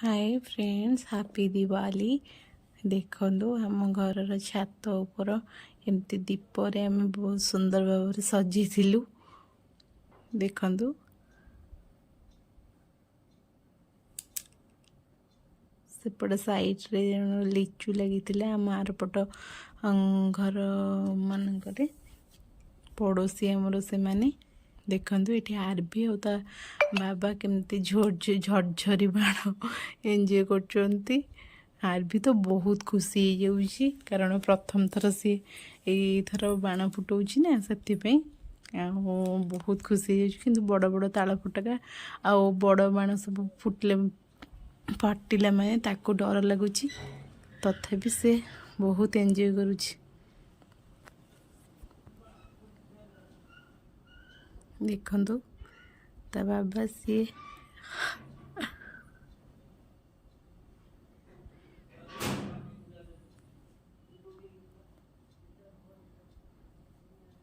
Hi friends, happy Diwali. देखो आम घर छात उपर एमती दीपरे आम बहुत सुंदर भाव सजी देखु सेपट साइड रे लिचु लगी आम आरपट घर मानक पड़ोसी आमर से माने देखु ये आरबी होता बाबा केमती झरझरी बाण एंजॉय कर आरबी तो बहुत खुशी हो जाऊँ कारण प्रथम थर सी थर बाण फुटाऊँ ना से बहुत खुशी हो बड़ बड़ ताल फुटका आउ बड़ बाण सब फुटले फाटिला माने ताको डर लगुच तथापि से बहुत एंजॉय करुच्ची देखु ता बाबा सी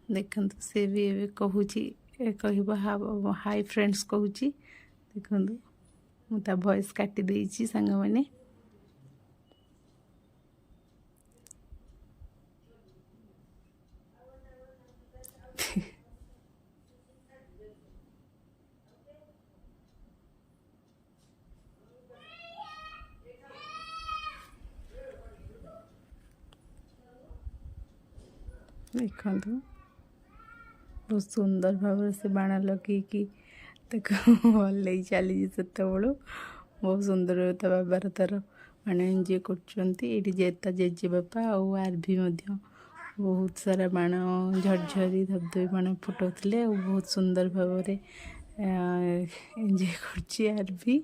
देखु सी भी कहूँ कह हाय फ्रेंड्स कहूँ देखु मुझे वॉइस काटी देछि सांग माने देखु बहुत सुंदर भाव से बाण लगे हल चली से बहुत सुंदर होता बाबार तार बाण एंजॉय कर जेजे बापा आरभी बहुत सारा बाण झरझरी धबधबी बाण फुटाऊे बहुत सुंदर भाव एंजॉय कर आरभी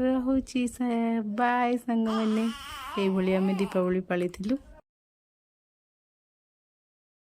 रोची बाय सांग मैंने ये दीपावली पाली